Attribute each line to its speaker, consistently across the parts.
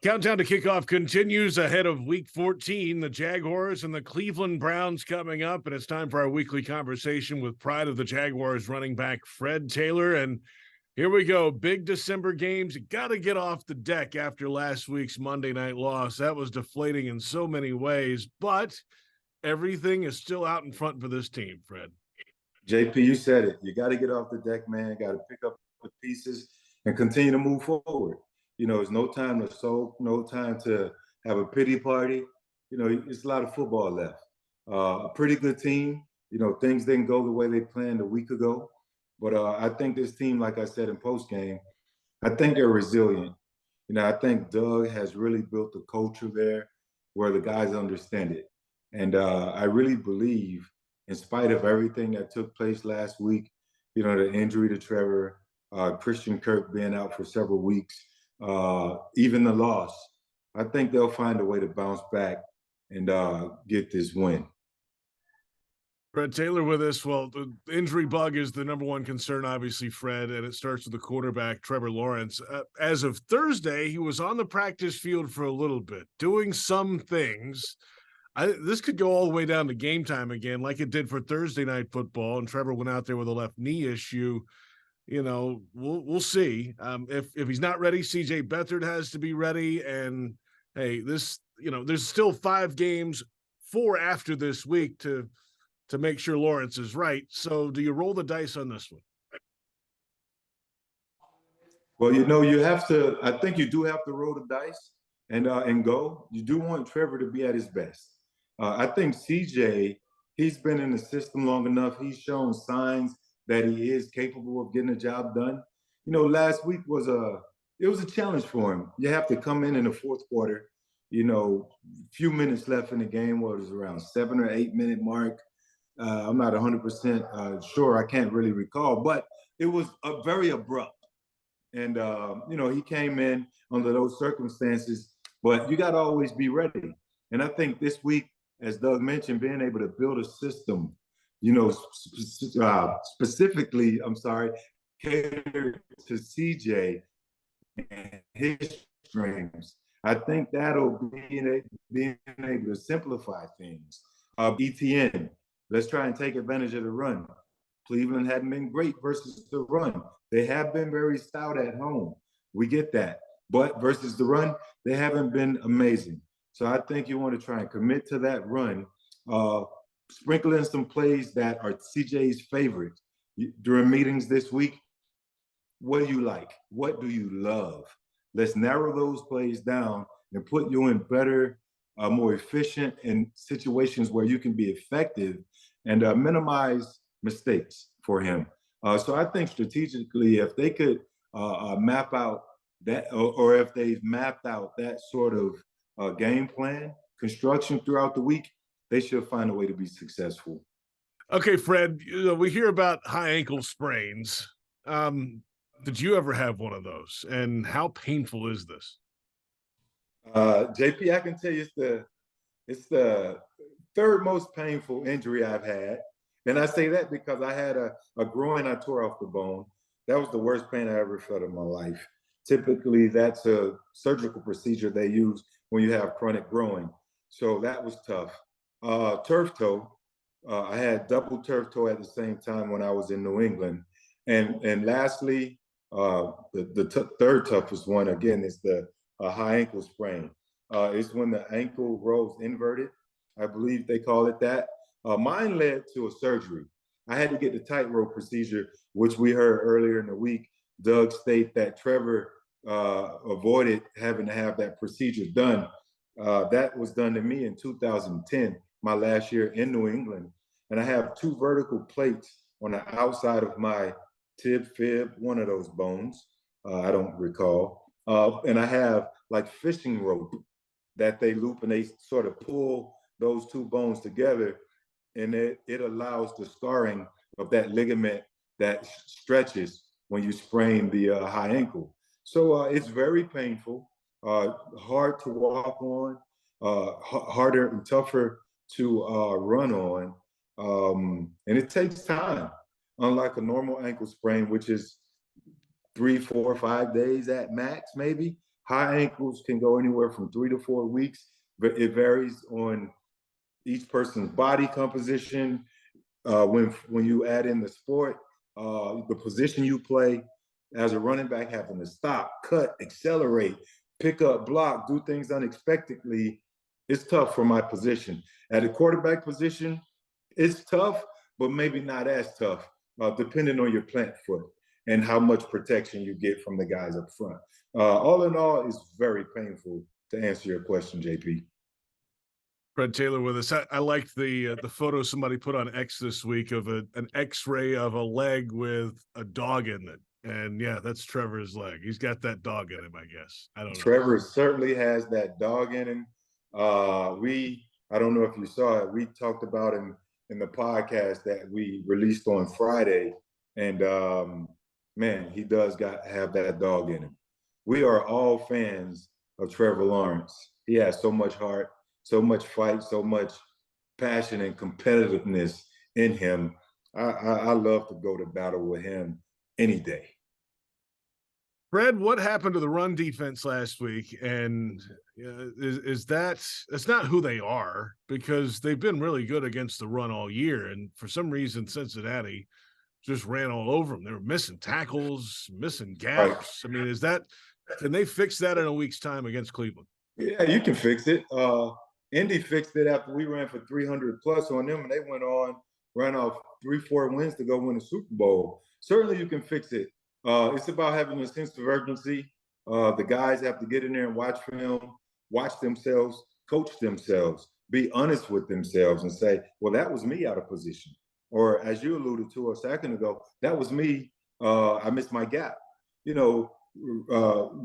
Speaker 1: Countdown to kickoff continues ahead of week 14. The Jaguars and the Cleveland Browns coming up, and it's time for our weekly conversation with pride of the Jaguars running back Fred Taylor. And here we go. Big December games. You got to get off the deck after last week's Monday night loss. That was deflating in so many ways, but everything is still out in front for this team, Fred.
Speaker 2: JP, you said it. You got to get off the deck, man. Got to pick up the pieces and continue to move forward. You know, there's no time to soak, no time to have a pity party. You know, it's a lot of football left. A pretty good team. You know, things didn't go the way they planned a week ago. But I think this team, like I said in postgame, I think they're resilient. You know, I think Doug has really built a culture there where the guys understand it. And I really believe, in spite of everything that took place last week, you know, the injury to Trevor, Christian Kirk being out for several weeks, even the loss, I think they'll find a way to bounce back and get this win.
Speaker 1: Fred Taylor with us. Well, the injury bug is the number one concern, obviously, Fred, and it starts with the quarterback, Trevor Lawrence. As of Thursday, he was on the practice field for a little bit, doing some things. This could go all the way down to game time again, like it did for Thursday night football, and Trevor went out there with a left knee issue. You know, we'll see. If he's not ready, CJ Beathard has to be ready. And hey, there's still 5 games, 4 after this week to make sure Lawrence is right. So do you roll the dice on this one?
Speaker 2: Well, you know, you have to. I think you do have to roll the dice and go. You do want Trevor to be at his best. I think CJ, he's been in the system long enough. He's shown signs that he is capable of getting the job done. You know, last week was a challenge for him. You have to come in the fourth quarter, you know, few minutes left in the game, what was around 7 or 8 minute mark. I'm not 100% sure. I can't really recall, but it was very abrupt. And, you know, he came in under those circumstances, but you got to always be ready. And I think this week, as Doug mentioned, being able to build a system, you know, specifically, catered to CJ and his strengths. I think that'll be being able to simplify things. ETN, let's try and take advantage of the run. Cleveland hadn't been great versus the run. They have been very stout at home. We get that. But versus the run, they haven't been amazing. So I think you want to try and commit to that run, sprinkle in some plays that are CJ's favorite. During meetings this week, what do you like? What do you love? Let's narrow those plays down and put you in better, more efficient in situations where you can be effective and minimize mistakes for him. So I think strategically, if they could map out that, or if they've mapped out that sort of game plan, construction throughout the week, they should find a way to be successful.
Speaker 1: Okay, Fred, you know, we hear about high ankle sprains. Did you ever have one of those? And how painful is this?
Speaker 2: JP, I can tell you it's the third most painful injury I've had. And I say that because I had a groin I tore off the bone. That was the worst pain I ever felt in my life. Typically, that's a surgical procedure they use when you have chronic groin. So that was tough. Turf toe, I had double turf toe at the same time when I was in New England. And lastly, the third toughest one, again, is the high ankle sprain. It's when the ankle rolls inverted. I believe they call it that. Mine led to a surgery. I had to get the tightrope procedure, which we heard earlier in the week. Doug state that Trevor avoided having to have that procedure done. That was done to me in 2010, my last year in New England. And I have 2 vertical plates on the outside of my fib, one of those bones. I don't recall. And I have like fishing rope that they loop and they sort of pull those 2 bones together. And it allows the scarring of that ligament that stretches when you sprain the high ankle. So it's very painful, hard to walk on, harder and tougher to run on. And it takes time, unlike a normal ankle sprain, which is 3, 4, 5 days at max, maybe. High ankles can go anywhere from 3 to 4 weeks, but it varies on each person's body composition. When you add in the sport, the position you play as a running back, having to stop, cut, accelerate, pick up, block, do things unexpectedly, it's tough for my position. At the quarterback position, it's tough, but maybe not as tough, depending on your plant foot and how much protection you get from the guys up front. All in all, it's very painful, to answer your question, JP.
Speaker 1: Fred Taylor with us. I liked the photo somebody put on X this week of an X-ray of a leg with a dog in it, and yeah, that's Trevor's leg. He's got that dog in him, I guess. I don't know.
Speaker 2: Trevor certainly has that dog in him. I don't know if you saw it. We talked about him in the podcast that we released on Friday, and man, he does have that dog in him. We are all fans of Trevor Lawrence. He has so much heart, so much fight, so much passion and competitiveness in him. I love to go to battle with him any day.
Speaker 1: Fred, what happened to the run defense last week? And is that's not who they are, because they've been really good against the run all year. And for some reason, Cincinnati just ran all over them. They were missing tackles, missing gaps.
Speaker 2: Right.
Speaker 1: I mean, can they fix that in a week's time against Cleveland?
Speaker 2: Yeah, you can fix it. Indy fixed it after we ran for 300 plus on them, and they ran off 3-4 wins to go win the Super Bowl. Certainly, you can fix it. It's about having a sense of urgency. The guys have to get in there and watch film, watch themselves, coach themselves, be honest with themselves, and say, "Well, that was me out of position," or as you alluded to a second ago, "That was me. I missed my gap." You know,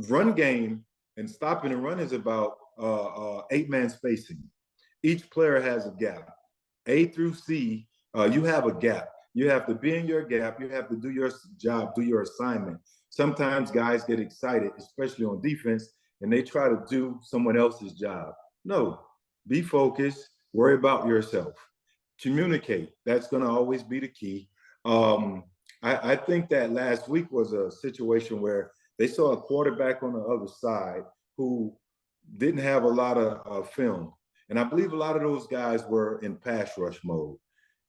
Speaker 2: run game and stopping the run is about 8-man spacing. Each player has a gap. A through C, you have a gap. You have to be in your gap. You have to do your job, do your assignment. Sometimes guys get excited, especially on defense, and they try to do someone else's job. No, be focused, worry about yourself. Communicate. That's going to always be the key. I think that last week was a situation where they saw a quarterback on the other side who didn't have a lot of film. And I believe a lot of those guys were in pass rush mode,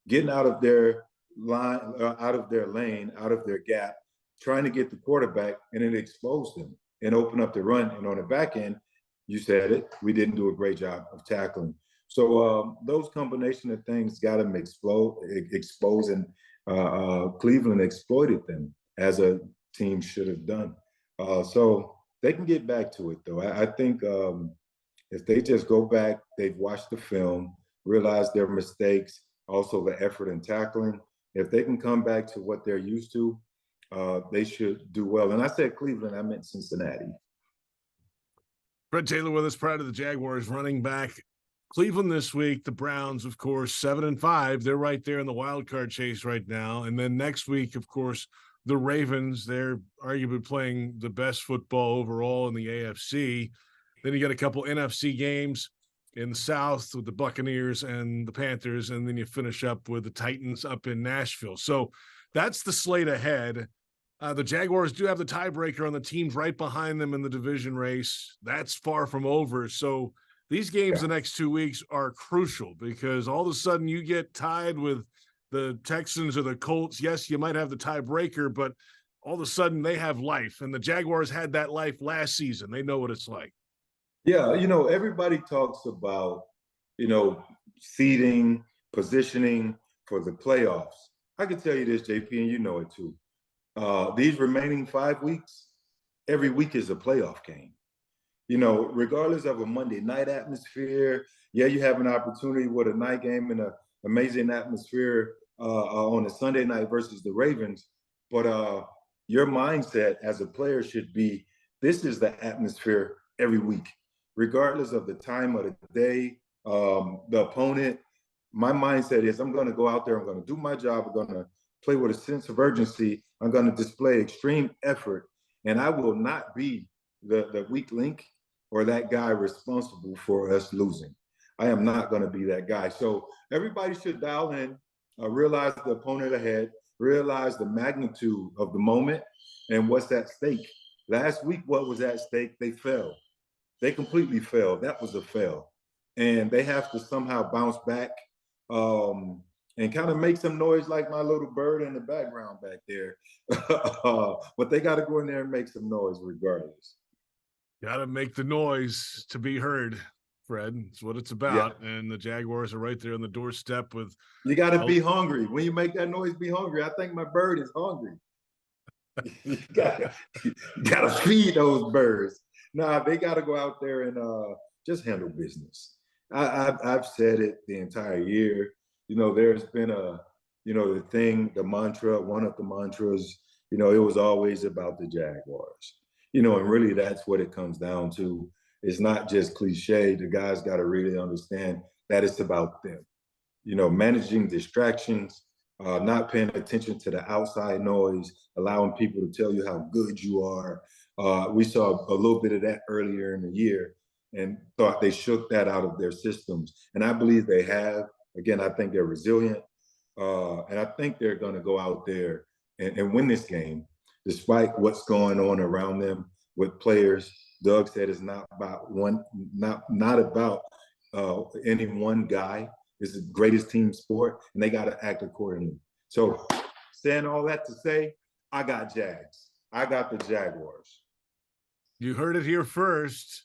Speaker 2: getting out of their line, out of their lane, out of their gap, trying to get the quarterback, and it exposed them and opened up the run. And on the back end, you said it, we didn't do a great job of tackling. So those combination of things got them exposed, and Cleveland exploited them as a team should have done. So they can get back to it, though. I think if they just go back, they've watched the film, realized their mistakes, also the effort in tackling. If they can come back to what they're used to, they should do well. And I said Cleveland, I meant Cincinnati.
Speaker 1: Fred Taylor with us, proud of the Jaguars running back. Cleveland this week, the Browns, of course, 7-5. They're right there in the wild card chase right now. And then next week, of course, the Ravens, they're arguably playing the best football overall in the AFC. Then you got a couple NFC games in the South with the Buccaneers and the Panthers, and then you finish up with the Titans up in Nashville. So that's the slate ahead. The Jaguars do have the tiebreaker on the teams right behind them in the division race. That's far from over. So these games the next 2 weeks are crucial, because all of a sudden you get tied with the Texans or the Colts. Yes, you might have the tiebreaker, but all of a sudden they have life, and the Jaguars had that life last season. They know what it's like.
Speaker 2: Yeah, everybody talks about, seeding, positioning for the playoffs. I can tell you this, JP, and you know it too. These remaining 5 weeks, every week is a playoff game. Regardless of a Monday night atmosphere, yeah, you have an opportunity with a night game in an amazing atmosphere on a Sunday night versus the Ravens. But your mindset as a player should be, this is the atmosphere every week, regardless of the time of the day, the opponent. My mindset is, I'm going to go out there, I'm going to do my job, I'm going to play with a sense of urgency, I'm going to display extreme effort, and I will not be the weak link or that guy responsible for us losing. I am not going to be that guy. So everybody should dial in, realize the opponent ahead, realize the magnitude of the moment and what's at stake. Last week, what was at stake? They fell. They completely failed. That was a fail. And they have to somehow bounce back and kind of make some noise like my little bird in the background back there. But they got to go in there and make some noise regardless.
Speaker 1: Got to make the noise to be heard, Fred. It's what it's
Speaker 2: Yeah.
Speaker 1: about. And the Jaguars are right there on the doorstep with.
Speaker 2: You got to be hungry. When you make that noise, be hungry. I think my bird is hungry. you gotta feed those birds. Nah, they gotta go out there and just handle business. I've said it the entire year. You know, there's been the mantra, one of the mantras, it was always about the Jaguars. And really that's what it comes down to. It's not just cliche. The guys got to really understand that it's about them. Managing distractions, not paying attention to the outside noise, allowing people to tell you how good you are. We saw a little bit of that earlier in the year and thought they shook that out of their systems. And I believe they have. Again, I think they're resilient. And I think they're going to go out there and win this game, despite what's going on around them with players. Doug said it's not about not about any one guy. It's the greatest team sport, and they got to act accordingly. So, saying all that to say, I got Jags. I got the Jaguars.
Speaker 1: You heard it here first.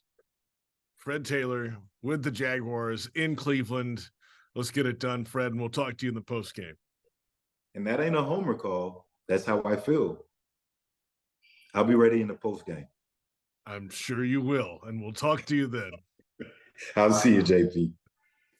Speaker 1: Fred Taylor with the Jaguars in Cleveland. Let's get it done, Fred, and we'll talk to you in the post game.
Speaker 2: And that ain't a homer call. That's how I feel. I'll be ready in the post game.
Speaker 1: I'm sure you will, and we'll talk to you then.
Speaker 2: I'll see you, JP.